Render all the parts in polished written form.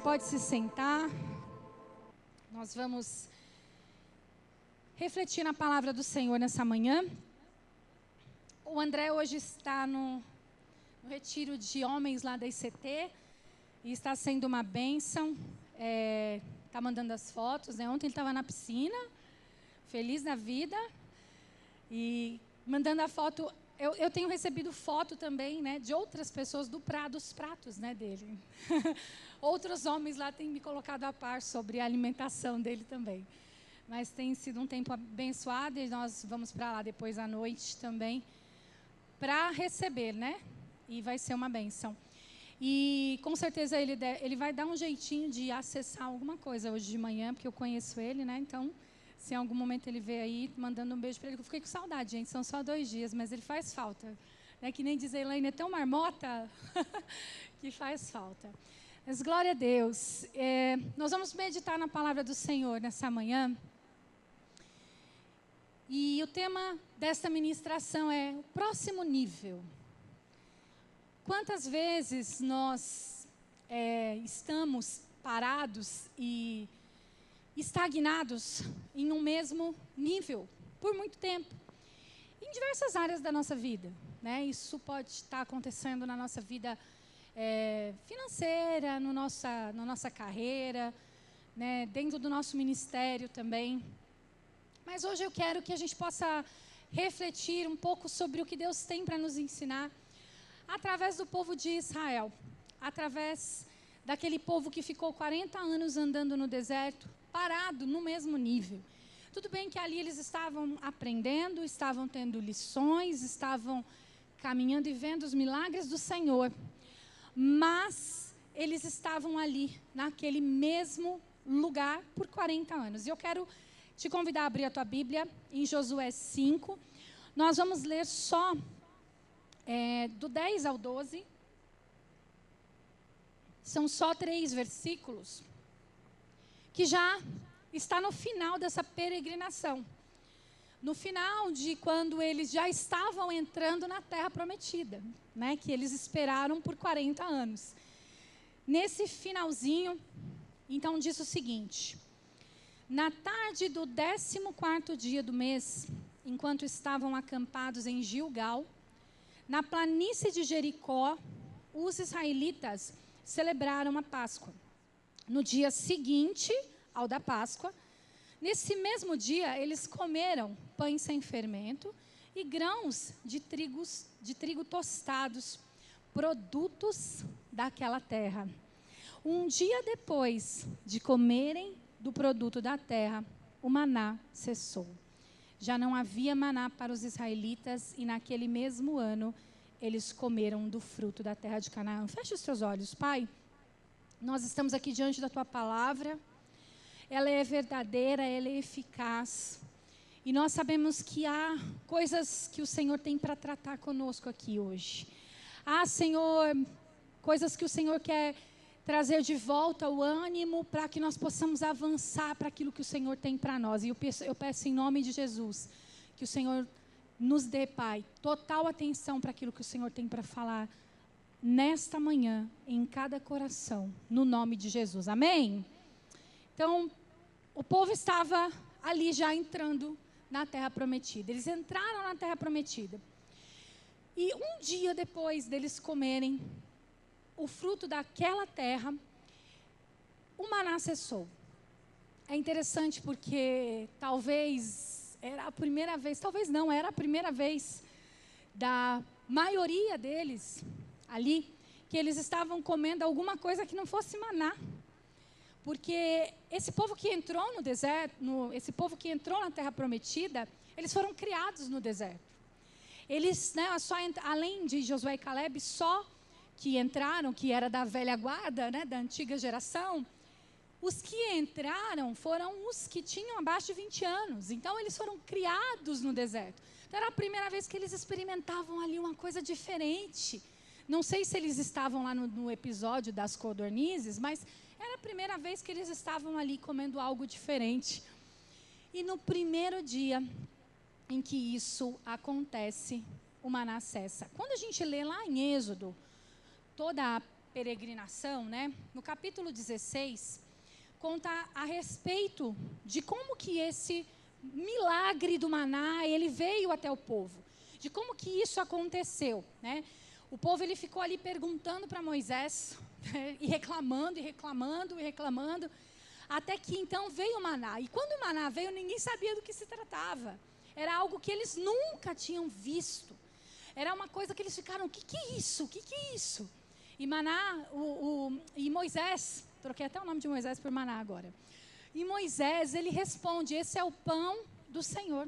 pode se sentar. Nós vamos refletir na palavra do Senhor nessa manhã. O André hoje está no retiro de homens lá da ICT e está sendo uma bênção. Está mandando as fotos, né? Ontem ele estava na piscina, feliz da vida, e mandando a foto. Eu tenho recebido foto também, né, de outras pessoas dos pratos, né, dele. Outros homens lá têm me colocado a par sobre a alimentação dele também. Mas tem sido um tempo abençoado e nós vamos para lá depois à noite também para receber, né? E vai ser uma bênção. E com certeza ele vai dar um jeitinho de acessar alguma coisa hoje de manhã, porque eu conheço ele, né? Então, se em algum momento ele vê aí, mandando um beijo para ele, eu fiquei com saudade, gente, são só 2 dias, mas ele faz falta. Né? Que nem diz a Elaine, é tão marmota que faz falta. Mas glória a Deus. Nós vamos meditar na palavra do Senhor nessa manhã. E o tema desta ministração é o próximo nível. Quantas vezes nós estamos parados e estagnados em um mesmo nível por muito tempo, em diversas áreas da nossa vida, né? Isso pode estar acontecendo na nossa vida financeira, na nossa carreira, né? Dentro do nosso ministério também. Mas hoje eu quero que a gente possa refletir um pouco sobre o que Deus tem para nos ensinar através do povo de Israel, através daquele povo que ficou 40 anos andando no deserto, parado no mesmo nível. Tudo bem que ali eles estavam aprendendo, estavam tendo lições, estavam caminhando e vendo os milagres do Senhor, mas eles estavam ali, naquele mesmo lugar, por 40 anos. E eu quero te convidar a abrir a tua Bíblia em Josué 5. Nós vamos ler só do 10 ao 12. São só 3 versículos, que já está no final dessa peregrinação. No final de quando eles já estavam entrando na terra prometida, né, que eles esperaram por 40 anos. Nesse finalzinho, então diz o seguinte: na tarde do 14º dia do mês, enquanto estavam acampados em Gilgal, na planície de Jericó, os israelitas celebraram a Páscoa. No dia seguinte ao da Páscoa, nesse mesmo dia, eles comeram pães sem fermento e grãos de trigo tostados, produtos daquela terra. Um dia depois de comerem do produto da terra, o maná cessou. Já não havia maná para os israelitas e naquele mesmo ano eles comeram do fruto da terra de Canaã. Feche os teus olhos, Pai. Nós estamos aqui diante da Tua palavra. Ela é verdadeira, ela é eficaz. E nós sabemos que há coisas que o Senhor tem para tratar conosco aqui hoje. Há, Senhor, coisas que o Senhor quer trazer de volta o ânimo para que nós possamos avançar para aquilo que o Senhor tem para nós. E eu peço em nome de Jesus que o Senhor nos dê, Pai, total atenção para aquilo que o Senhor tem para falar nesta manhã, em cada coração, no nome de Jesus. Amém? Então, o povo estava ali já entrando na terra prometida. Eles entraram na terra prometida. E um dia depois deles comerem o fruto daquela terra, o maná cessou. É interessante porque talvez era a primeira vez, talvez não, era a primeira vez da maioria deles ali, que eles estavam comendo alguma coisa que não fosse maná. Porque esse povo que entrou no deserto, esse povo que entrou na terra prometida, eles foram criados no deserto. Eles, né, além de Josué e Caleb, só que entraram, que era da velha guarda, né, da antiga geração, os que entraram foram os que tinham abaixo de 20 anos. Então, eles foram criados no deserto. Então, era a primeira vez que eles experimentavam ali uma coisa diferente. Não sei se eles estavam lá no episódio das codornizes, mas era a primeira vez que eles estavam ali comendo algo diferente. E no primeiro dia em que isso acontece, o maná cessa. Quando a gente lê lá em Êxodo, toda peregrinação, né, no capítulo 16, conta a respeito de como que esse milagre do maná, ele veio até o povo, de como que isso aconteceu, né? O povo, ele ficou ali perguntando para Moisés, né, e reclamando, até que então veio o maná. E quando o maná veio, ninguém sabia do que se tratava. Era algo que eles nunca tinham visto. Era uma coisa que eles ficaram, o que é isso? O que é isso? E maná, e Moisés, troquei até o nome de Moisés por maná agora. E Moisés, ele responde, esse é o pão do Senhor.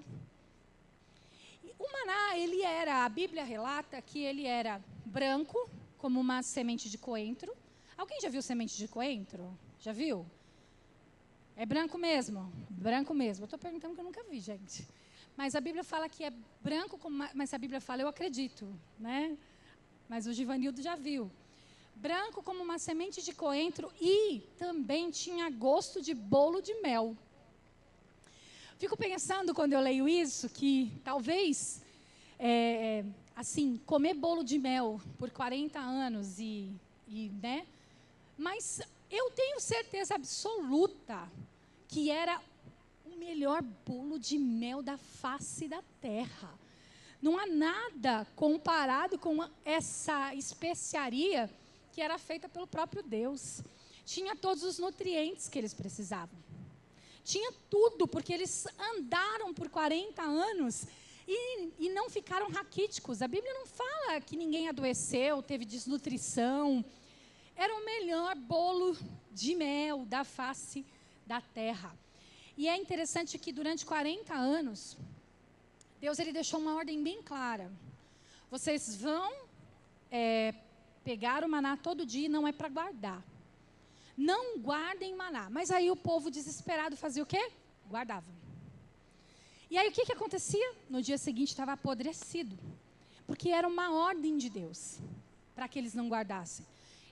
O maná, ele era, a Bíblia relata que ele era branco, como uma semente de coentro. Alguém já viu semente de coentro? Já viu? É branco mesmo? Branco mesmo. Eu estou perguntando que eu nunca vi, gente. Mas a Bíblia fala que é branco, mas se a Bíblia fala, eu acredito, né? Mas o Givanildo já viu. Branco como uma semente de coentro e também tinha gosto de bolo de mel. Fico pensando, quando eu leio isso, que talvez, assim, comer bolo de mel por 40 anos né? Mas eu tenho certeza absoluta que era o melhor bolo de mel da face da terra. Não há nada comparado com essa especiaria que era feita pelo próprio Deus. Tinha todos os nutrientes que eles precisavam. Tinha tudo, porque eles andaram por 40 anos e não ficaram raquíticos. A Bíblia não fala que ninguém adoeceu, teve desnutrição. Era o melhor bolo de mel da face da terra. E é interessante que durante 40 anos, Deus, ele deixou uma ordem bem clara. Vocês vão pegar o maná todo dia, não é para guardar. Não guardem maná. Mas aí o povo desesperado fazia o quê? Guardava. E aí o que acontecia? No dia seguinte estava apodrecido. Porque era uma ordem de Deus, para que eles não guardassem.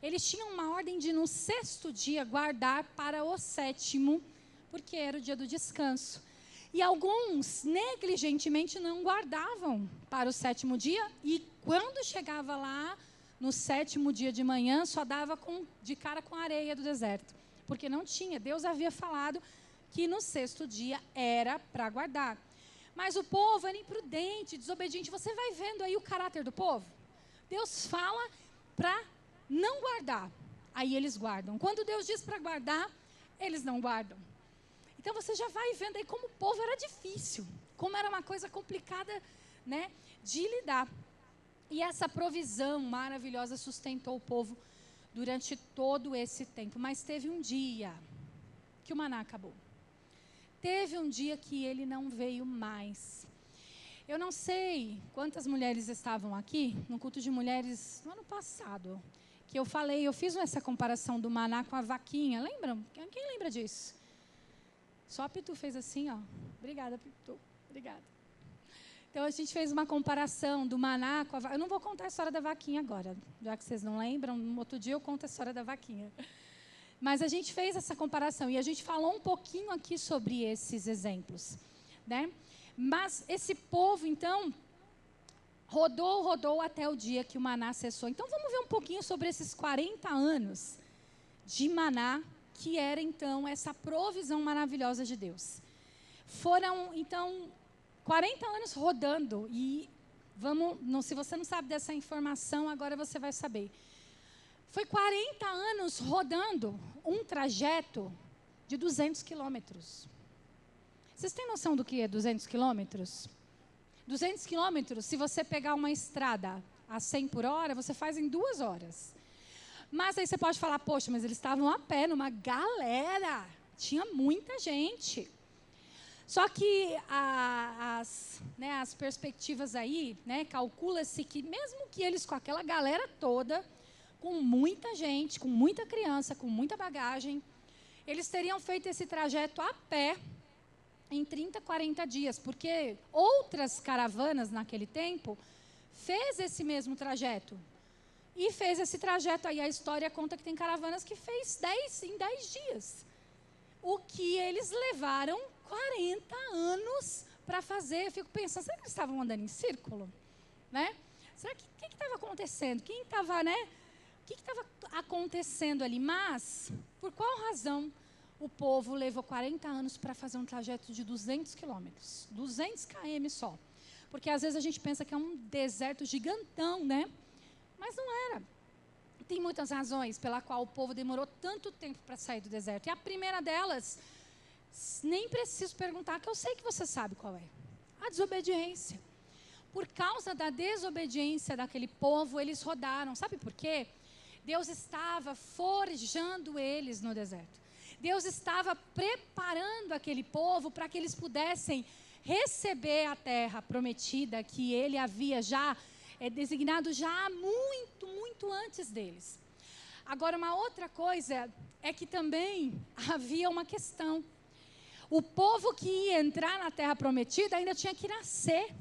Eles tinham uma ordem de no 6º dia guardar para o 7º, porque era o dia do descanso. E alguns negligentemente não guardavam para o 7º dia, e quando chegava lá, no 7º dia de manhã, só dava de cara com a areia do deserto. Porque não tinha. Deus havia falado que no 6º dia era para guardar. Mas o povo era imprudente, desobediente. Você vai vendo aí o caráter do povo? Deus fala para não guardar. Aí eles guardam. Quando Deus diz para guardar, eles não guardam. Então você já vai vendo aí como o povo era difícil. Como era uma coisa complicada, né, de lidar. E essa provisão maravilhosa sustentou o povo durante todo esse tempo. Mas teve um dia que o maná acabou. Teve um dia que ele não veio mais. Eu não sei quantas mulheres estavam aqui no culto de mulheres no ano passado, que eu fiz essa comparação do maná com a vaquinha. Lembram? Quem lembra disso? Só a Pitu fez assim, ó. Obrigada, Pitu. Obrigada. Então, a gente fez uma comparação do maná com a vaquinha. Eu não vou contar a história da vaquinha agora, já que vocês não lembram. No outro dia eu conto a história da vaquinha. Mas a gente fez essa comparação e a gente falou um pouquinho aqui sobre esses exemplos, né? Mas esse povo, então, rodou até o dia que o maná cessou. Então, vamos ver um pouquinho sobre esses 40 anos de maná, que era, então, essa provisão maravilhosa de Deus. Foram, então, 40 anos rodando e se você não sabe dessa informação, agora você vai saber. Foi 40 anos rodando um trajeto de 200 quilômetros. Vocês têm noção do que é 200 quilômetros? 200 quilômetros, se você pegar uma estrada a 100 por hora, você faz em 2 horas. Mas aí você pode falar, poxa, mas eles estavam a pé, numa galera. Tinha muita gente. Só que as perspectivas aí, né, calcula-se que mesmo que eles com aquela galera toda, com muita gente, com muita criança, com muita bagagem, eles teriam feito esse trajeto a pé em 30, 40 dias, porque outras caravanas naquele tempo fez esse mesmo trajeto. E fez esse trajeto aí, a história conta que tem caravanas que fez em 10 dias. O que eles levaram 40 anos para fazer. Eu fico pensando, será que eles estavam andando em círculo? Né? Será que o que estava acontecendo? Quem estava, né? que estava acontecendo ali? Mas, por qual razão o povo levou 40 anos para fazer um trajeto de 200 quilômetros? 200 km só. Porque às vezes a gente pensa que é um deserto gigantão, né? Mas não era. Tem muitas razões pela qual o povo demorou tanto tempo para sair do deserto. E a primeira delas, nem preciso perguntar, que eu sei que você sabe qual é. A desobediência. Por causa da desobediência daquele povo, eles rodaram. Sabe por quê? Deus estava forjando eles no deserto. Deus estava preparando aquele povo para que eles pudessem receber a terra prometida que ele havia já designado já muito antes deles. Agora, uma outra coisa é que também havia uma questão. O povo que ia entrar na terra prometida ainda tinha que nascer.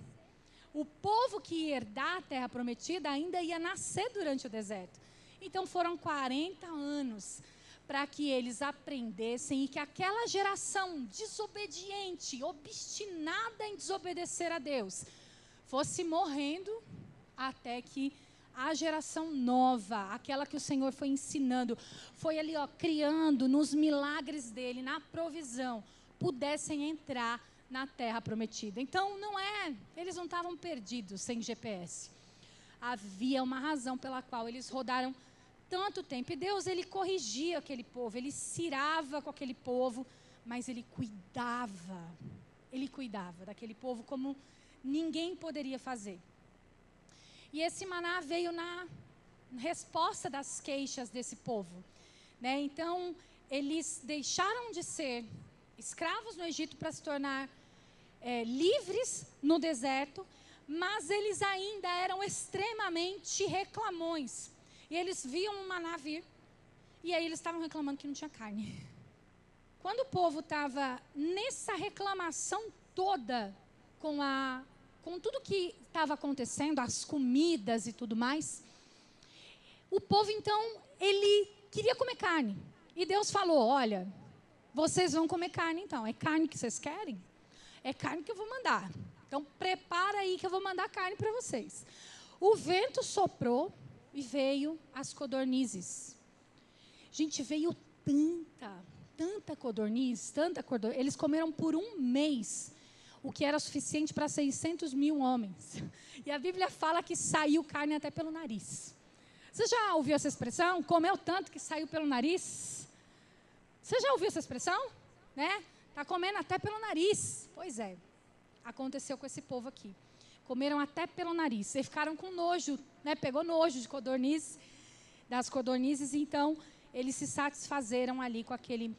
O povo que ia herdar a terra prometida ainda ia nascer durante o deserto. Então foram 40 anos para que eles aprendessem e que aquela geração desobediente, obstinada em desobedecer a Deus, fosse morrendo até que a geração nova, aquela que o Senhor foi ensinando, foi ali criando nos milagres dele, na provisão, pudessem entrar na terra prometida. Então eles não estavam perdidos sem GPS. Havia uma razão pela qual eles rodaram tanto tempo. E Deus, ele corrigia aquele povo, ele cirava com aquele povo, mas ele cuidava daquele povo como ninguém poderia fazer. E esse maná veio na resposta das queixas desse povo, né? Então, eles deixaram de ser escravos no Egito para se tornar livres no deserto, mas eles ainda eram extremamente reclamões. E eles viam um maná vir, e aí eles estavam reclamando que não tinha carne. Quando o povo estava nessa reclamação toda, com tudo que estava acontecendo, as comidas e tudo mais, o povo então, ele queria comer carne. E Deus falou, olha, vocês vão comer carne então, é carne que vocês querem? É carne que eu vou mandar. Então prepara aí que eu vou mandar carne para vocês. O vento soprou e veio as codornizes. Gente, veio tanta codorniz, eles comeram por um mês, o que era suficiente para 600 mil homens. E a Bíblia fala que saiu carne até pelo nariz. Você já ouviu essa expressão? Comeu tanto que saiu pelo nariz? Você já ouviu essa expressão? Né? Está comendo até pelo nariz. Pois é, aconteceu com esse povo aqui. Comeram até pelo nariz. E ficaram com nojo, né? Pegou nojo das codornizes, então eles se satisfazeram ali com aquele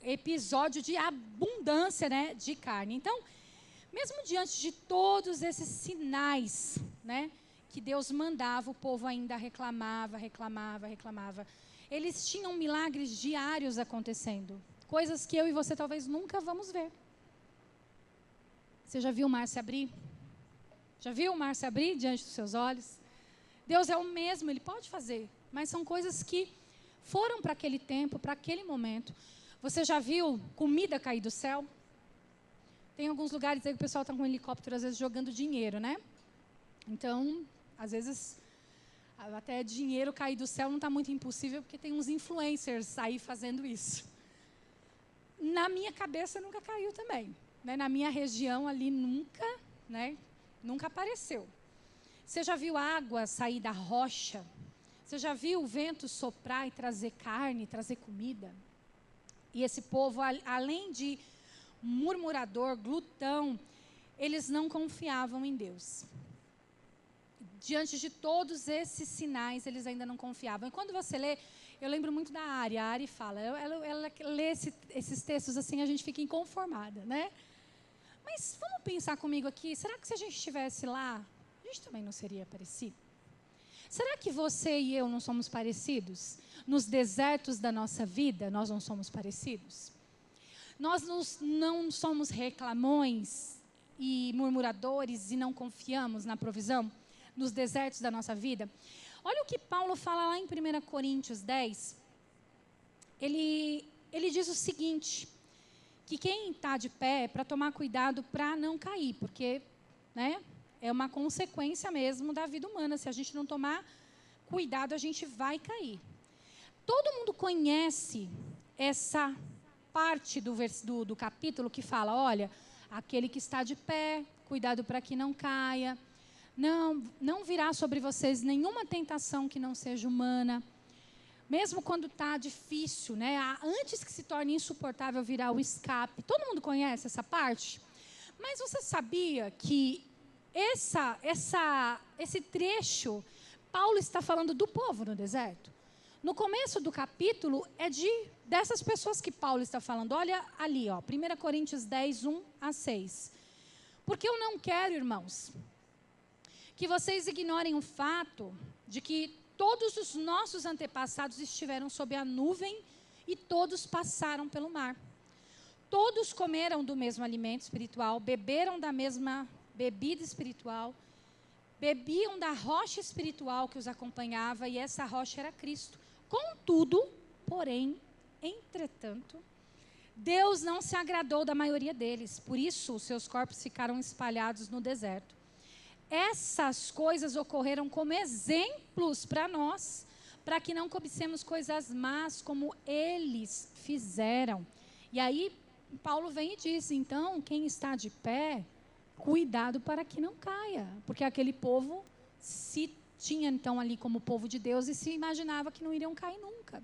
episódio de abundância, né, de carne. Então, mesmo diante de todos esses sinais, né, que Deus mandava, o povo ainda reclamava. Eles tinham milagres diários acontecendo, coisas que eu e você talvez nunca vamos ver. Você já viu o mar se abrir? Já viu o mar se abrir diante dos seus olhos? Deus é o mesmo, Ele pode fazer, mas são coisas que foram para aquele tempo, para aquele momento. Você já viu comida cair do céu? Tem alguns lugares aí que o pessoal está com um helicóptero, às vezes, jogando dinheiro, né? Então, às vezes, até dinheiro cair do céu não está muito impossível, porque tem uns influencers aí fazendo isso. Na minha cabeça nunca caiu também. Né? Na minha região ali nunca apareceu. Você já viu água sair da rocha? Você já viu o vento soprar e trazer carne, trazer comida? E esse povo, além de murmurador, glutão, eles não confiavam em Deus. Diante de todos esses sinais, eles ainda não confiavam. E quando você lê, eu lembro muito da Ari. A Ari fala, ela lê esses textos assim, a gente fica inconformada, né? Mas vamos pensar comigo aqui, será que se a gente estivesse lá, a gente também não seria parecido? Será que você e eu não somos parecidos? Nos desertos da nossa vida, nós não somos parecidos? Nós não somos reclamões e murmuradores e não confiamos na provisão? Nos desertos da nossa vida? Olha o que Paulo fala lá em 1 Coríntios 10. Ele diz o seguinte, que quem está de pé é para tomar cuidado para não cair, porque, né, é uma consequência mesmo da vida humana. Se a gente não tomar cuidado, a gente vai cair. Todo mundo conhece essa parte do capítulo que fala, olha, aquele que está de pé, cuidado para que não caia. Não virá sobre vocês nenhuma tentação que não seja humana. Mesmo quando está difícil, né? Antes que se torne insuportável, virá o escape. Todo mundo conhece essa parte? Mas você sabia que esse trecho, Paulo está falando do povo no deserto? No começo do capítulo, é dessas pessoas que Paulo está falando. Olha ali, ó, 1 Coríntios 10, 1-6. Porque eu não quero, irmãos, que vocês ignorem o fato de que todos os nossos antepassados estiveram sob a nuvem e todos passaram pelo mar. Todos comeram do mesmo alimento espiritual, beberam da mesma bebida espiritual, bebiam da rocha espiritual que os acompanhava, e essa rocha era Cristo. Contudo, porém, entretanto, Deus não se agradou da maioria deles, por isso os seus corpos ficaram espalhados no deserto. Essas coisas ocorreram como exemplos para nós, para que não cobicemos coisas más como eles fizeram. E aí, Paulo vem e diz, então, quem está de pé, cuidado para que não caia. Porque aquele povo se tinha, então, ali como povo de Deus e se imaginava que não iriam cair nunca.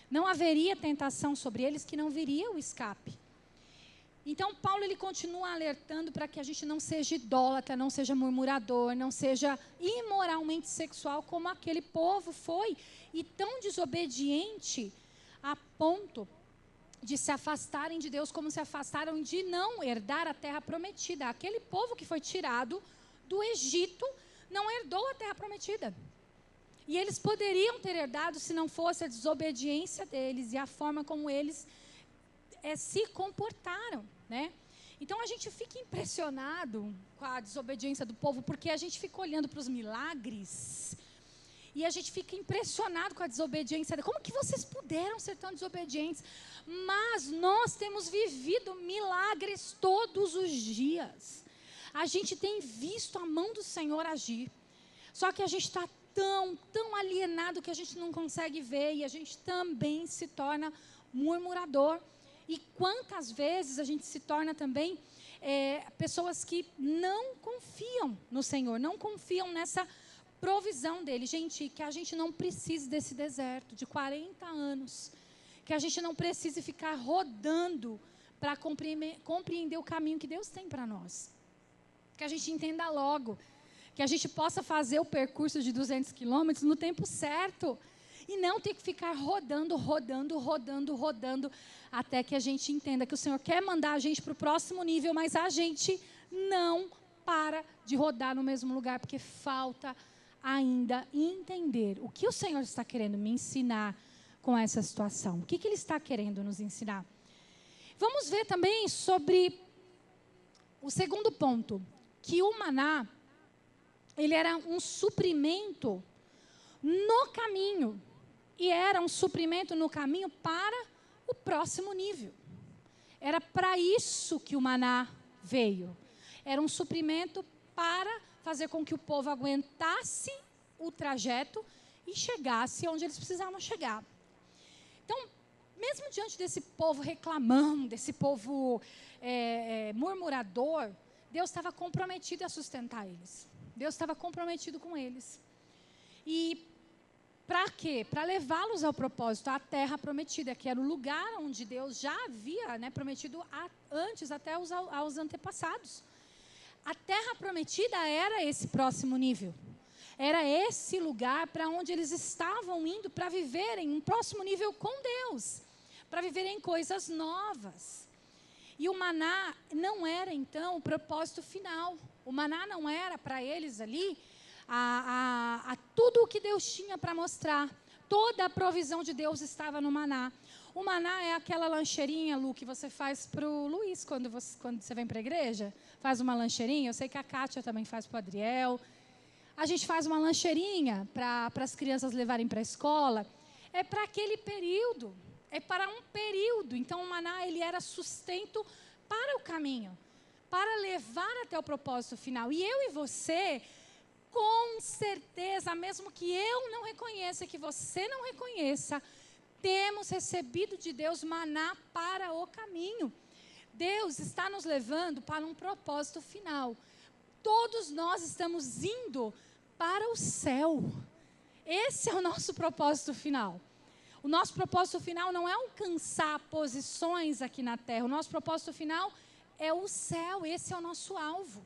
Não haveria tentação sobre eles que não viria o escape. Então, Paulo ele continua alertando para que a gente não seja idólatra, não seja murmurador, não seja imoralmente sexual como aquele povo foi, e tão desobediente a ponto de se afastarem de Deus como se afastaram de não herdar a terra prometida. Aquele povo que foi tirado do Egito não herdou a terra prometida. E eles poderiam ter herdado se não fosse a desobediência deles e a forma como eles se comportaram, né? Então a gente fica impressionado com a desobediência do povo, porque a gente fica olhando para os milagres e a gente fica impressionado com a desobediência. Como que vocês puderam ser tão desobedientes? Mas nós temos vivido milagres todos os dias. A gente tem visto a mão do Senhor agir. Só que a gente está tão alienado que a gente não consegue ver, e a gente também se torna murmurador. E quantas vezes a gente se torna também pessoas que não confiam no Senhor, não confiam nessa provisão dele. Gente, que a gente não precise desse deserto de 40 anos, que a gente não precise ficar rodando para compreender o caminho que Deus tem para nós. Que a gente entenda logo, que a gente possa fazer o percurso de 200 quilômetros no tempo certo. E não ter que ficar rodando, até que a gente entenda que o Senhor quer mandar a gente para o próximo nível, mas a gente não para de rodar no mesmo lugar, porque falta ainda entender o que o Senhor está querendo me ensinar com essa situação. O que Ele está querendo nos ensinar? Vamos ver também sobre o segundo ponto, que o maná, ele era um suprimento no caminho. E era um suprimento no caminho para o próximo nível. Era para isso que o maná veio. Era um suprimento para fazer com que o povo aguentasse o trajeto e chegasse onde eles precisavam chegar. Então, mesmo diante desse povo reclamando, desse povo murmurador, Deus estava comprometido a sustentar eles. Deus estava comprometido com eles. E para quê? Para levá-los ao propósito, à terra prometida, que era o lugar onde Deus já havia prometido antes, até aos antepassados. A terra prometida era esse próximo nível. Era esse lugar para onde eles estavam indo para viverem um próximo nível com Deus, para viverem coisas novas. E o maná não era, então, o propósito final. O maná não era para eles ali a tudo o que Deus tinha para mostrar. Toda a provisão de Deus estava no maná. O maná é aquela lancheirinha, Lu, que você faz para o Luiz quando você vem para a igreja. Faz uma lancheirinha. Eu sei que a Kátia também faz para o Adriel. A gente faz uma lancheirinha para as crianças levarem para a escola. É para aquele período. É para um período. Então, o maná ele era sustento para o caminho, para levar até o propósito final. E eu e você, com certeza, mesmo que eu não reconheça, que você não reconheça, temos recebido de Deus maná para o caminho. Deus está nos levando para um propósito final. Todos nós estamos indo para o céu. Esse é o nosso propósito final. O nosso propósito final não é alcançar posições aqui na terra. O nosso propósito final é o céu. Esse é o nosso alvo.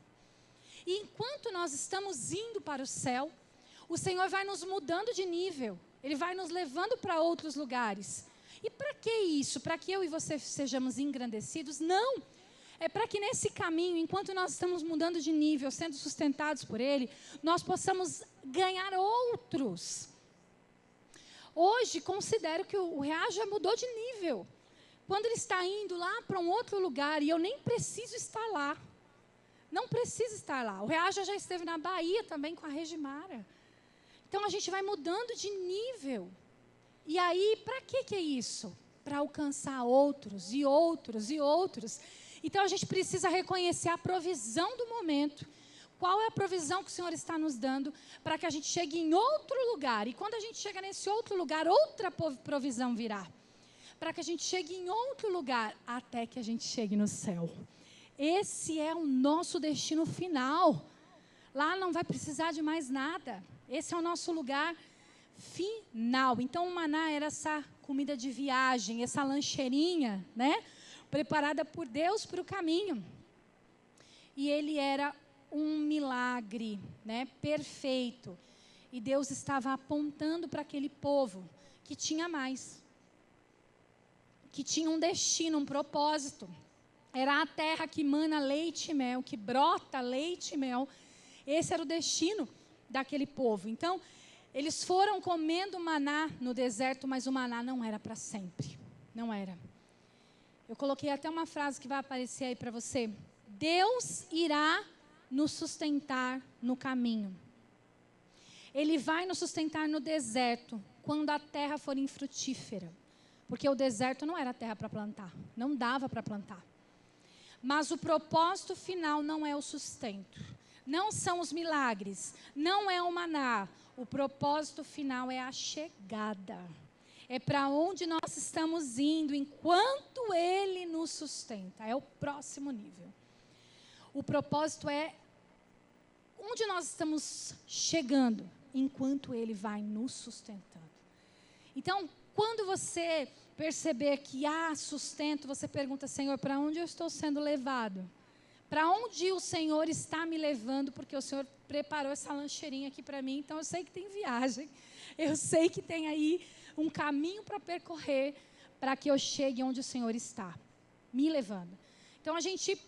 E enquanto nós estamos indo para o céu, o Senhor vai nos mudando de nível. Ele vai nos levando para outros lugares. E para que isso? Para que eu e você sejamos engrandecidos? Não. É para que nesse caminho, enquanto nós estamos mudando de nível, sendo sustentados por Ele, nós possamos ganhar outros. Hoje, considero que o Reage já mudou de nível. Quando ele está indo lá para um outro lugar, e eu nem preciso estar lá. Não precisa estar lá. O Reage já esteve na Bahia também com a Regimara. Então, a gente vai mudando de nível. E aí, para que é isso? Para alcançar outros e outros e outros. Então, a gente precisa reconhecer a provisão do momento. Qual é a provisão que o Senhor está nos dando para que a gente chegue em outro lugar? E quando a gente chega nesse outro lugar, outra provisão virá. Para que a gente chegue em outro lugar, até que a gente chegue no céu. Esse é o nosso destino final. Lá não vai precisar de mais nada. Esse é o nosso lugar final. Então, o maná era essa comida de viagem, essa lancheirinha, né? Preparada por Deus para o caminho. E ele era um milagre, né? Perfeito. E Deus estava apontando para aquele povo que tinha mais. Que tinha um destino, um propósito. Era a terra que mana leite e mel, que brota leite e mel. Esse era o destino daquele povo. Então, eles foram comendo maná no deserto, mas o maná não era para sempre. Não era. Eu coloquei até uma frase que vai aparecer aí para você. Deus irá nos sustentar no caminho. Ele vai nos sustentar no deserto, quando a terra for infrutífera. Porque o deserto não era terra para plantar. Não dava para plantar. Mas o propósito final não é o sustento. Não são os milagres. Não é o maná. O propósito final é a chegada. É para onde nós estamos indo enquanto Ele nos sustenta. É o próximo nível. O propósito é onde nós estamos chegando enquanto Ele vai nos sustentando. Então, quando você perceber que há sustento, você pergunta, Senhor, para onde eu estou sendo levado? Para onde o Senhor está me levando? Porque o Senhor preparou essa lancheirinha aqui para mim, então eu sei que tem viagem. Eu sei que tem aí um caminho para percorrer para que eu chegue onde o Senhor está me levando. Então, a gente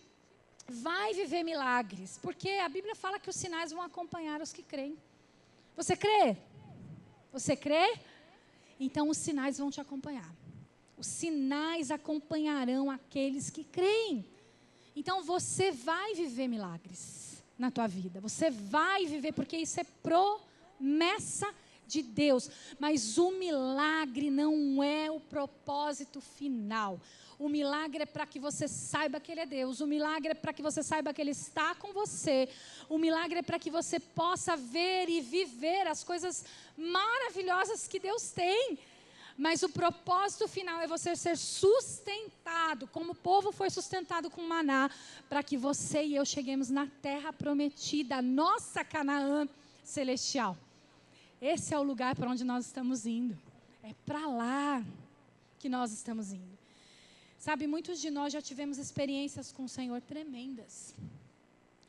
vai viver milagres, porque a Bíblia fala que os sinais vão acompanhar os que creem. Você crê? Você crê? Então, os sinais vão te acompanhar. Os sinais acompanharão aqueles que creem. Então, você vai viver milagres na tua vida. Você vai viver, porque isso é promessa de Deus. Mas o milagre não é o propósito final. O milagre é para que você saiba que Ele é Deus. O milagre é para que você saiba que Ele está com você. O milagre é para que você possa ver e viver as coisas maravilhosas que Deus tem. Mas o propósito final é você ser sustentado, como o povo foi sustentado com maná, para que você e eu cheguemos na terra prometida, a nossa Canaã celestial. Esse é o lugar para onde nós estamos indo. É para lá que nós estamos indo. Sabe, muitos de nós já tivemos experiências com o Senhor tremendas.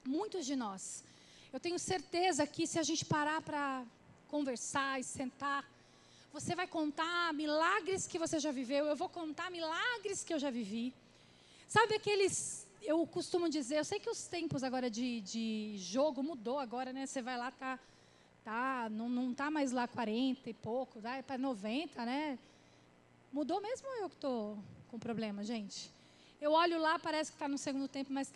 Muitos de nós. Eu tenho certeza que se a gente parar para conversar e sentar, você vai contar milagres que você já viveu, eu vou contar milagres que eu já vivi. Sabe aqueles, eu costumo dizer, eu sei que os tempos agora de jogo mudou agora, né? Você vai lá, não está mais lá 40 e pouco, é para 90, né? Mudou mesmo ou eu que estou com problema, gente? Eu olho lá, parece que está no segundo tempo, mas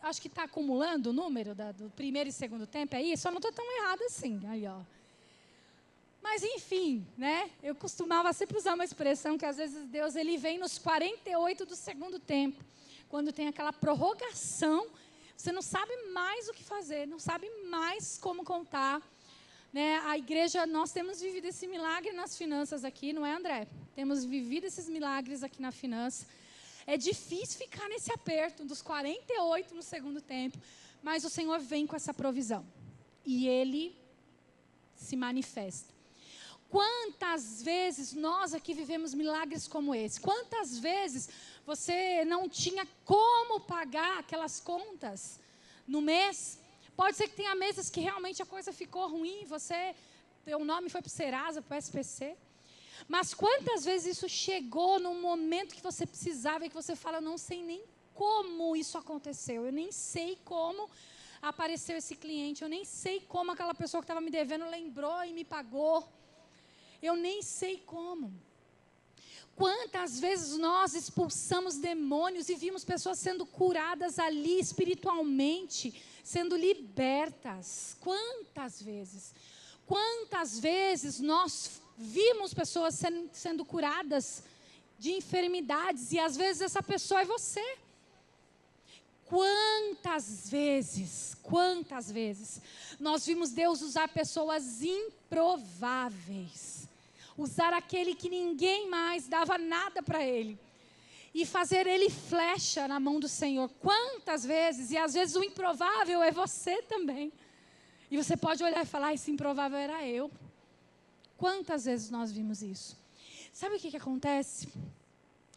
acho que está acumulando o número do primeiro e segundo tempo, é isso? Só não estou tão errado assim, aí ó. Mas enfim, né? Eu costumava sempre usar uma expressão que às vezes Deus ele vem nos 48 do segundo tempo, quando tem aquela prorrogação Você não sabe mais o que fazer, não sabe mais como contar. Né? A igreja, nós temos vivido esse milagre nas finanças aqui, não é, André? Temos vivido esses milagres aqui na finança. É difícil ficar nesse aperto dos 48 no segundo tempo, mas o Senhor vem com essa provisão. E Ele se manifesta. Quantas vezes nós aqui vivemos milagres como esse? Quantas vezes você não tinha como pagar aquelas contas no mês? Pode ser que tenha meses que realmente a coisa ficou ruim, teu nome foi para o Serasa, para o SPC. Mas quantas vezes isso chegou no momento que você precisava e que você fala, não sei nem como isso aconteceu, eu nem sei como apareceu esse cliente, eu nem sei como aquela pessoa que estava me devendo lembrou e me pagou. Eu nem sei como. Quantas vezes nós expulsamos demônios e vimos pessoas sendo curadas ali espiritualmente, sendo libertas? Quantas vezes? Quantas vezes nós vimos pessoas sendo curadas de enfermidades e às vezes essa pessoa é você? Quantas vezes nós vimos Deus usar pessoas improváveis, usar aquele que ninguém mais dava nada para ele e fazer ele flecha na mão do Senhor. Quantas vezes, e às vezes o improvável é você também, e você pode olhar e falar, esse improvável era eu. Quantas vezes nós vimos isso? Sabe o que acontece?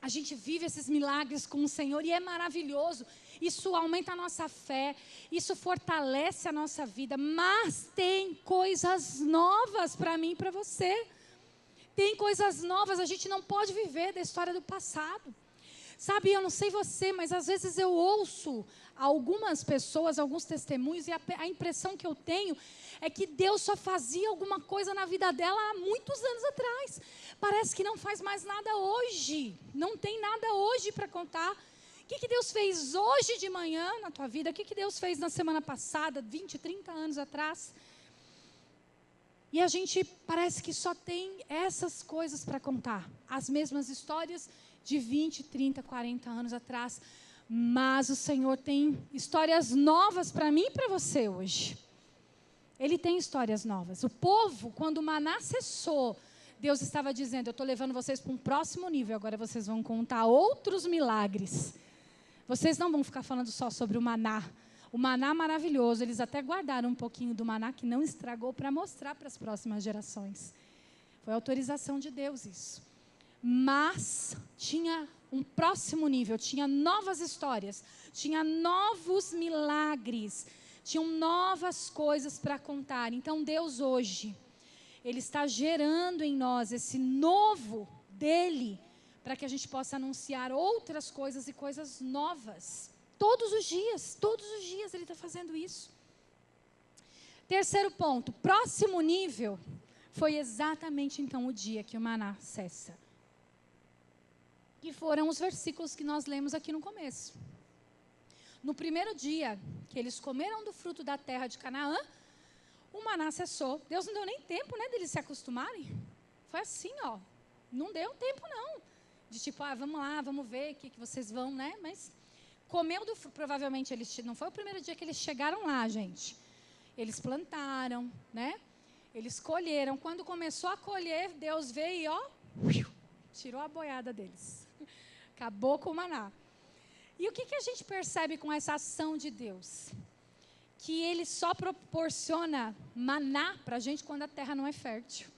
A gente vive esses milagres com o Senhor e é maravilhoso. Isso aumenta a nossa fé, isso fortalece a nossa vida. Mas tem coisas novas para mim e para você. Tem coisas novas, a gente não pode viver da história do passado. Sabe, eu não sei você, mas às vezes eu ouço algumas pessoas, alguns testemunhos, e a impressão que eu tenho é que Deus só fazia alguma coisa na vida dela há muitos anos atrás. Parece que não faz mais nada hoje, não tem nada hoje para contar. O que Deus fez hoje de manhã na tua vida? O que Deus fez na semana passada, 20, 30 anos atrás? E a gente parece que só tem essas coisas para contar, as mesmas histórias de 20, 30, 40 anos atrás. Mas o Senhor tem histórias novas para mim e para você hoje. Ele tem histórias novas. O povo, quando o maná cessou, Deus estava dizendo, eu estou levando vocês para um próximo nível, agora vocês vão contar outros milagres. Vocês não vão ficar falando só sobre o maná. O maná maravilhoso, eles até guardaram um pouquinho do maná que não estragou para mostrar para as próximas gerações. Foi autorização de Deus isso. Mas tinha um próximo nível, tinha novas histórias, tinha novos milagres, tinham novas coisas para contar. Então Deus hoje, Ele está gerando em nós esse novo dEle, para que a gente possa anunciar outras coisas e coisas novas. Todos os dias Ele está fazendo isso. Terceiro ponto, próximo nível, foi exatamente então o dia que o maná cessa. Que foram os versículos que nós lemos aqui no começo. No primeiro dia que eles comeram do fruto da terra de Canaã, o maná cessou. Deus não deu nem tempo, né, deles se acostumarem. Foi assim, ó. Não deu tempo, não. De tipo, vamos lá, vamos ver o que vocês vão, né? Mas comeu do fruto. Provavelmente, não foi o primeiro dia que eles chegaram lá, gente. Eles plantaram, né? Eles colheram. Quando começou a colher, Deus veio e, ó, tirou a boiada deles. Acabou com o maná. E o que a gente percebe com essa ação de Deus? Que Ele só proporciona maná para a gente quando a terra não é fértil.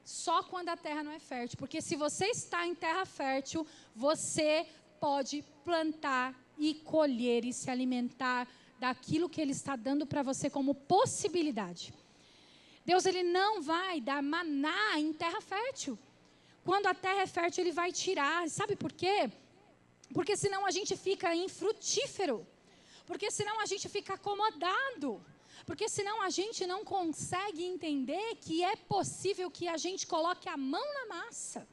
Só quando a terra não é fértil. Porque se você está em terra fértil, você pode plantar e colher e se alimentar daquilo que Ele está dando para você como possibilidade. Deus, Ele não vai dar maná em terra fértil. Quando a terra é fértil, Ele vai tirar. Sabe por quê? Porque senão a gente fica infrutífero. Porque senão a gente fica acomodado. Porque senão a gente não consegue entender que é possível que a gente coloque a mão na massa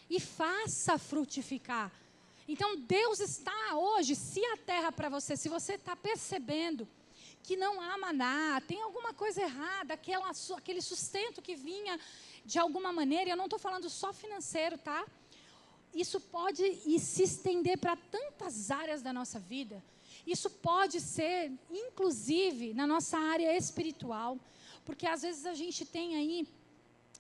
e faça frutificar. Então Deus está hoje, se a terra para você, se você está percebendo que não há maná, tem alguma coisa errada, aquele sustento que vinha de alguma maneira, e eu não estou falando só financeiro, tá? Isso pode se estender para tantas áreas da nossa vida. Isso pode ser, inclusive, na nossa área espiritual, porque às vezes a gente tem aí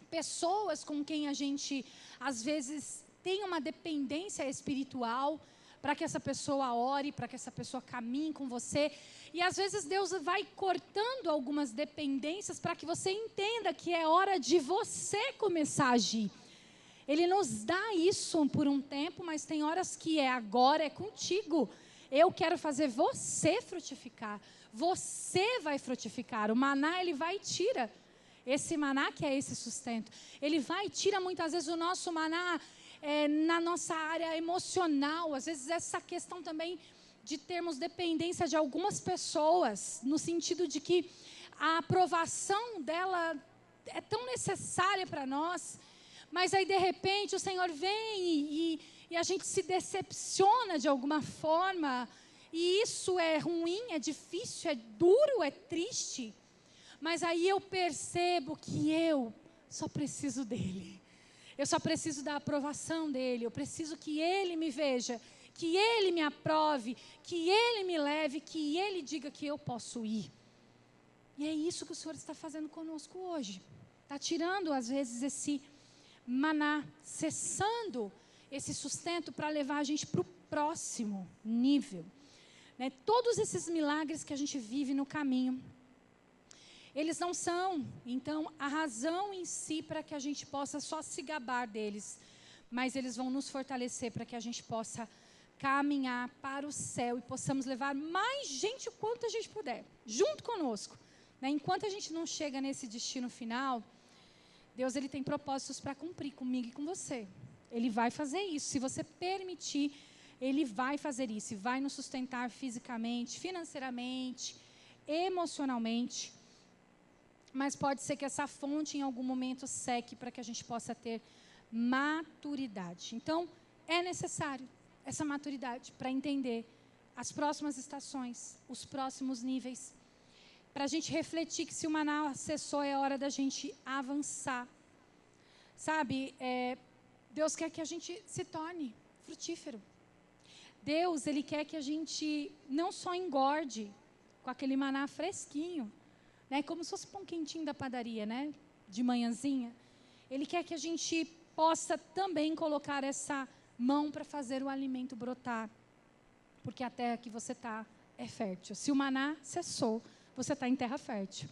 pessoas com quem a gente, às vezes, tem uma dependência espiritual, para que essa pessoa ore, para que essa pessoa caminhe com você. E às vezes Deus vai cortando algumas dependências para que você entenda que é hora de você começar a agir. Ele nos dá isso por um tempo, mas tem horas que agora, é contigo. Eu quero fazer você frutificar. Você vai frutificar. O maná, ele vai e tira. Esse maná que é esse sustento. Ele vai e tira muitas vezes o nosso maná na nossa área emocional. Às vezes essa questão também de termos dependência de algumas pessoas, no sentido de que a aprovação dela é tão necessária para nós, mas aí de repente o Senhor vem e a gente se decepciona de alguma forma, e isso é ruim, é difícil, é duro, é triste, mas aí eu percebo que eu só preciso dele, eu só preciso da aprovação dele, eu preciso que ele me veja, que ele me aprove, que ele me leve, que ele diga que eu posso ir. E é isso que o Senhor está fazendo conosco hoje. Está tirando, às vezes, esse maná, cessando esse sustento para levar a gente para o próximo nível. Né? Todos esses milagres que a gente vive no caminho, eles não são, então, a razão em si para que a gente possa só se gabar deles, mas eles vão nos fortalecer para que a gente possa caminhar para o céu e possamos levar mais gente o quanto a gente puder, junto conosco. Né? Enquanto a gente não chega nesse destino final, Deus, ele tem propósitos para cumprir comigo e com você. Ele vai fazer isso. Se você permitir, ele vai fazer isso. E vai nos sustentar fisicamente, financeiramente, emocionalmente. Mas pode ser que essa fonte em algum momento seque para que a gente possa ter maturidade. Então, é necessário essa maturidade para entender as próximas estações, os próximos níveis, para a gente refletir que se o maná cessou, é hora da gente avançar. Sabe, Deus quer que a gente se torne frutífero. Deus, ele quer que a gente não só engorde com aquele maná fresquinho, né, como se fosse pão quentinho da padaria, né, de manhãzinha. Ele quer que a gente possa também colocar essa mão para fazer o alimento brotar, porque a terra que você está é fértil. Se o maná cessou, você está em terra fértil.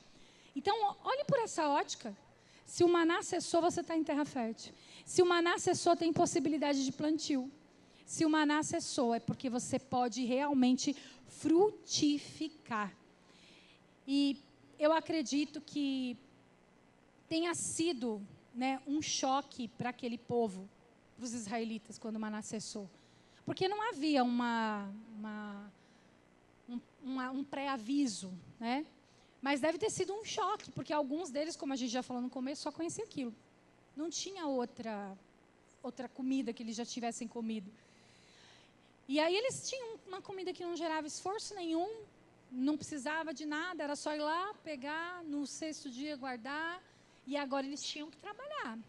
Então, olhe por essa ótica. Se o maná cessou, você está em terra fértil. Se o maná cessou, tem possibilidade de plantio. Se o maná cessou, é porque você pode realmente frutificar. E eu acredito que tenha sido, né, um choque para aquele povo, para os israelitas, quando o maná cessou. Porque não havia um pré-aviso, né? Mas deve ter sido um choque, porque alguns deles, como a gente já falou no começo, só conheciam aquilo. Não tinha outra comida que eles já tivessem comido. E aí eles tinham uma comida que não gerava esforço nenhum, não precisava de nada, era só ir lá, pegar, no sexto dia guardar, e agora eles tinham que trabalhar.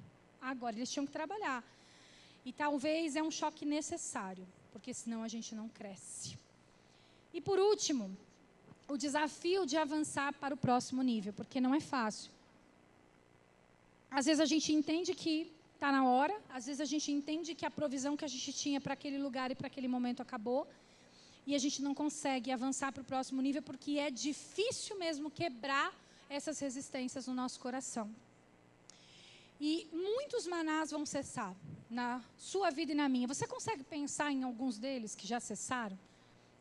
E talvez é um choque necessário, porque senão a gente não cresce. E por último, o desafio de avançar para o próximo nível, porque não é fácil. Às vezes a gente entende que está na hora, às vezes a gente entende que a provisão que a gente tinha para aquele lugar e para aquele momento acabou, e a gente não consegue avançar para o próximo nível, porque é difícil mesmo quebrar essas resistências no nosso coração. E muitos manás vão cessar na sua vida e na minha. Você consegue pensar em alguns deles que já cessaram?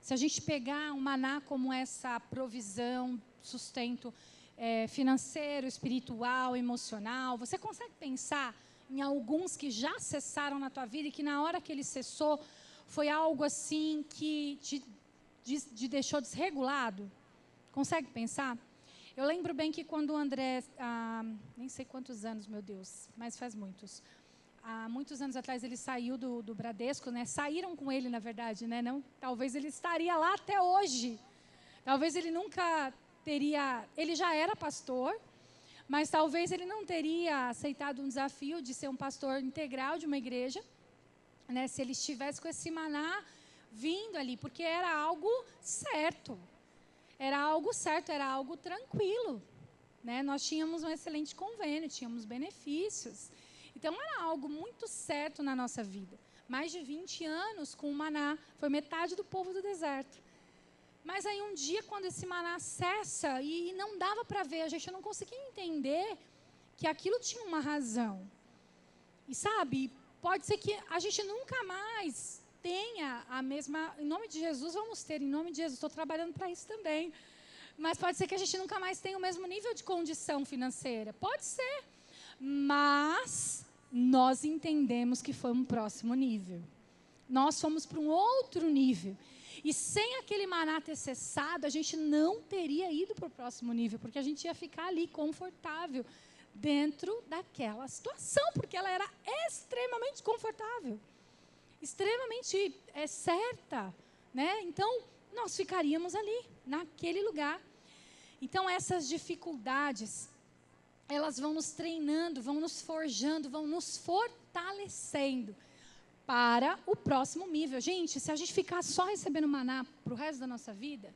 Se a gente pegar um maná como essa provisão, sustento financeiro, espiritual, emocional, você consegue pensar em alguns que já cessaram na tua vida e que na hora que ele cessou, foi algo assim que te deixou desregulado? Consegue pensar? Eu lembro bem que quando o André, nem sei quantos anos, meu Deus, mas faz muitos. Há muitos anos atrás ele saiu do Bradesco, né? Saíram com ele, na verdade, né? Não, talvez ele estaria lá até hoje. Talvez ele nunca teria... Ele já era pastor, mas talvez ele não teria aceitado um desafio de ser um pastor integral de uma igreja, né? Se ele estivesse com esse maná vindo ali, porque era algo certo. Era algo certo, era algo tranquilo. Né? Nós tínhamos um excelente convênio, tínhamos benefícios. Então, era algo muito certo na nossa vida. Mais de 20 anos com o maná, foi metade do povo do deserto. Mas aí um dia, quando esse maná cessa, e não dava para ver, a gente não conseguia entender que aquilo tinha uma razão. E sabe, pode ser que a gente nunca mais tenha a mesma... Em nome de Jesus, vamos ter, em nome de Jesus, estou trabalhando para isso também. Mas pode ser que a gente nunca mais tenha o mesmo nível de condição financeira. Pode ser. Mas nós entendemos que foi um próximo nível. Nós fomos para um outro nível. E sem aquele maná ter cessado, a gente não teria ido para o próximo nível, porque a gente ia ficar ali confortável dentro daquela situação, porque ela era extremamente confortável, extremamente certa, né? Então, nós ficaríamos ali, naquele lugar. Então, essas dificuldades, elas vão nos treinando, vão nos forjando, vão nos fortalecendo para o próximo nível. Gente, se a gente ficar só recebendo maná para o resto da nossa vida,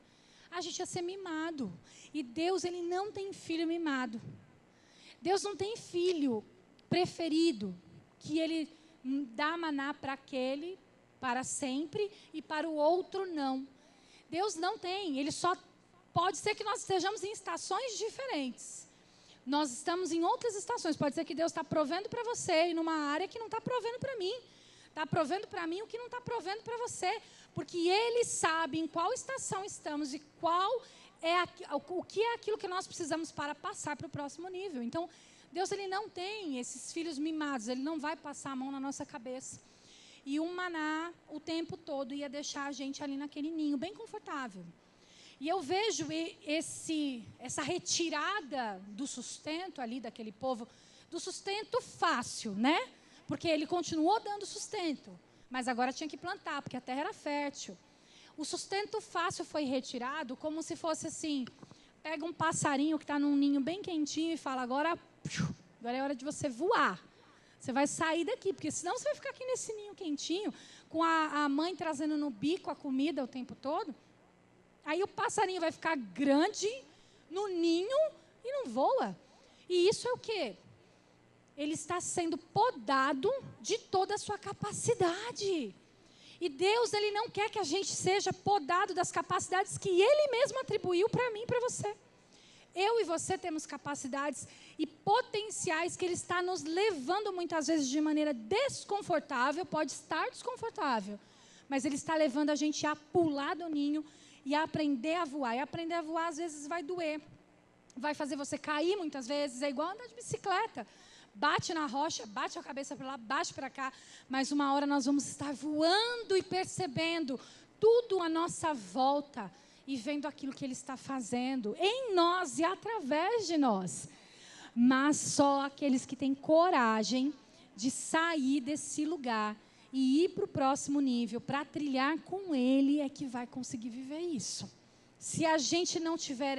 a gente ia ser mimado. E Deus, Ele não tem filho mimado. Deus não tem filho preferido, que Ele dá maná para aquele para sempre e para o outro não. Deus não tem, Ele só pode ser que nós estejamos em estações diferentes. Nós estamos em outras estações. Pode ser que Deus está provendo para você e numa área que não está provendo para mim. Está provendo para mim o que não está provendo para você. Porque Ele sabe em qual estação estamos e o que é aquilo que nós precisamos para passar para o próximo nível. Então, Deus, Ele não tem esses filhos mimados. Ele não vai passar a mão na nossa cabeça. E um maná, o tempo todo, ia deixar a gente ali naquele ninho, bem confortável. E eu vejo essa retirada do sustento ali daquele povo, do sustento fácil, né? Porque ele continuou dando sustento, mas agora tinha que plantar, porque a terra era fértil. O sustento fácil foi retirado como se fosse assim, pega um passarinho que está num ninho bem quentinho e fala, agora é hora de você voar. Você vai sair daqui, porque senão você vai ficar aqui nesse ninho quentinho, com a mãe trazendo no bico a comida o tempo todo. Aí o passarinho vai ficar grande no ninho e não voa. E isso é o quê? Ele está sendo podado de toda a sua capacidade. E Deus, Ele não quer que a gente seja podado das capacidades que Ele mesmo atribuiu para mim e para você. Eu e você temos capacidades e potenciais que Ele está nos levando muitas vezes de maneira desconfortável, pode estar desconfortável, mas Ele está levando a gente a pular do ninho e a aprender a voar. E aprender a voar às vezes vai doer, vai fazer você cair muitas vezes, é igual andar de bicicleta. Bate na rocha, bate a cabeça para lá, bate para cá, mas uma hora nós vamos estar voando e percebendo tudo à nossa volta e vendo aquilo que Ele está fazendo em nós e através de nós. Mas só aqueles que têm coragem de sair desse lugar e ir para o próximo nível, para trilhar com Ele, é que vai conseguir viver isso. Se a gente não tiver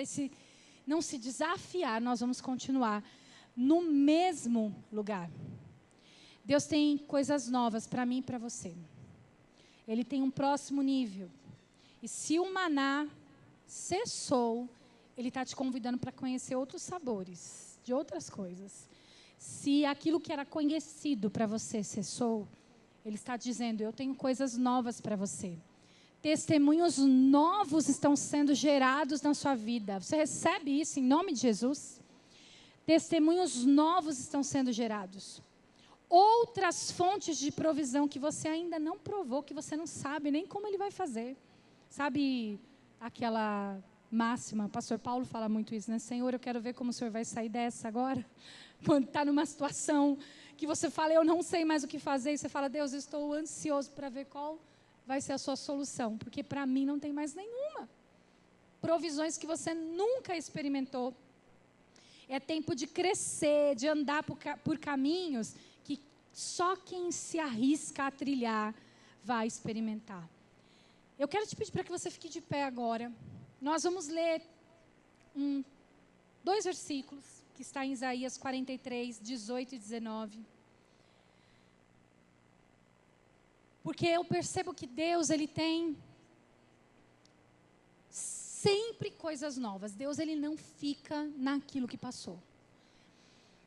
não se desafiar, nós vamos continuar no mesmo lugar. Deus tem coisas novas para mim e para você. Ele tem um próximo nível. E se o maná cessou, Ele está te convidando para conhecer outros sabores, de outras coisas. Se aquilo que era conhecido para você cessou, Ele está dizendo, eu tenho coisas novas para você. Testemunhos novos estão sendo gerados na sua vida. Você recebe isso em nome de Jesus? Testemunhos novos estão sendo gerados. Outras fontes de provisão que você ainda não provou, que você não sabe nem como Ele vai fazer. Sabe aquela máxima, o pastor Paulo fala muito isso, né? Senhor, eu quero ver como o Senhor vai sair dessa agora. Quando está numa situação que você fala, eu não sei mais o que fazer, e você fala, Deus, eu estou ansioso para ver qual vai ser a sua solução, porque para mim não tem mais nenhuma. Provisões que você nunca experimentou. É tempo de crescer, de andar por caminhos que só quem se arrisca a trilhar vai experimentar. Eu quero te pedir para que você fique de pé agora. Nós vamos ler 2 versículos, que está em Isaías 43, 18 e 19. Porque eu percebo que Deus, Ele tem sempre coisas novas. Deus, Ele não fica naquilo que passou.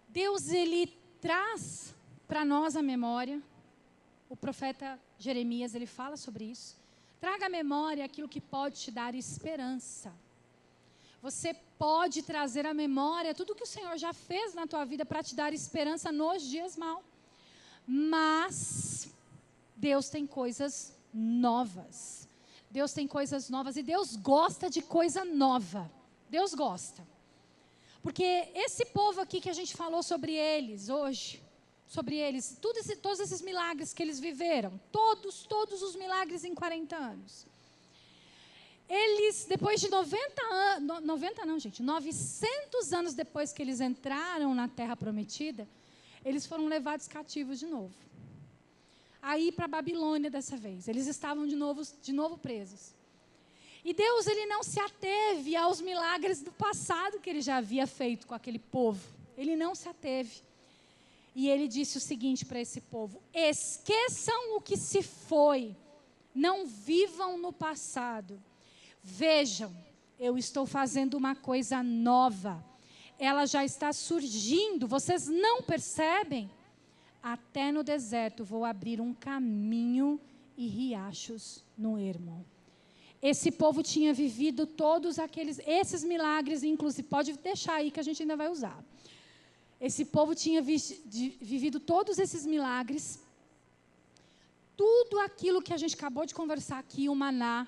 Deus, Ele traz para nós a memória. O profeta Jeremias, ele fala sobre isso. Traga à memória aquilo que pode te dar esperança. Você pode trazer à memória tudo que o Senhor já fez na tua vida para te dar esperança nos dias maus. Mas Deus tem coisas novas. Deus tem coisas novas e Deus gosta de coisa nova. Deus gosta. Porque esse povo aqui que a gente falou sobre eles hoje, sobre eles, todos esses milagres que eles viveram, todos os milagres em 40 anos. Eles, depois de 900 anos depois que eles entraram na Terra Prometida, eles foram levados cativos de novo. Aí para a Babilônia dessa vez. Eles estavam de novo presos. E Deus, Ele não se ateve aos milagres do passado que Ele já havia feito com aquele povo. Ele não se ateve. E Ele disse o seguinte para esse povo: esqueçam o que se foi, não vivam no passado. Vejam, eu estou fazendo uma coisa nova. Ela já está surgindo, vocês não percebem? Até no deserto vou abrir um caminho e riachos no ermo. Esse povo tinha vivido todos esses milagres, inclusive, pode deixar aí que a gente ainda vai usar. Esse povo tinha vivido todos esses milagres, tudo aquilo que a gente acabou de conversar aqui, o maná.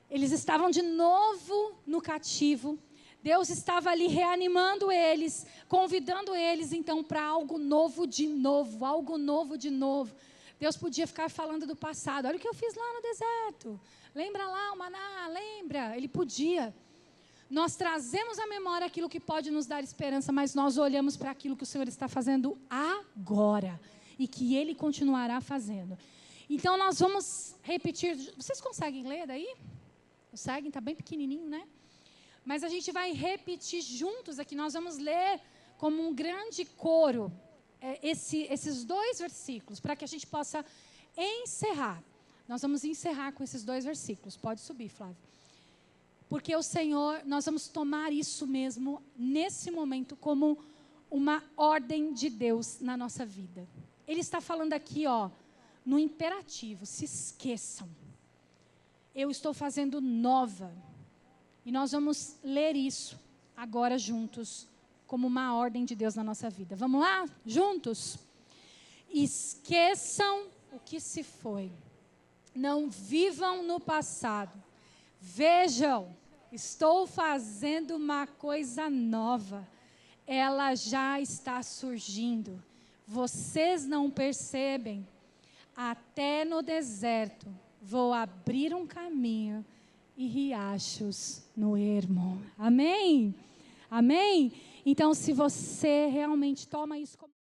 Eles estavam de novo no cativo. Deus estava ali reanimando eles, convidando eles, então, para algo novo de novo, algo novo de novo. Deus podia ficar falando do passado. Olha o que eu fiz lá no deserto. Lembra lá o maná? Lembra? Ele podia. Nós trazemos à memória aquilo que pode nos dar esperança, mas nós olhamos para aquilo que o Senhor está fazendo agora e que Ele continuará fazendo. Então, nós vamos repetir. Vocês conseguem ler daí? Conseguem? Está bem pequenininho, né? Mas a gente vai repetir juntos aqui. Nós vamos ler como um grande coro esses 2 versículos, para que a gente possa encerrar. Nós vamos encerrar com esses 2 versículos. Pode subir, Flávio. Porque o Senhor, nós vamos tomar isso mesmo, nesse momento, como uma ordem de Deus na nossa vida. Ele está falando aqui, no imperativo: se esqueçam. Eu estou fazendo nova. E nós vamos ler isso agora juntos, como uma ordem de Deus na nossa vida. Vamos lá? Juntos? Esqueçam o que se foi. Não vivam no passado. Vejam, estou fazendo uma coisa nova. Ela já está surgindo. Vocês não percebem? Até no deserto vou abrir um caminho e riachos no ermo. Amém? Amém? Então, se você realmente toma isso como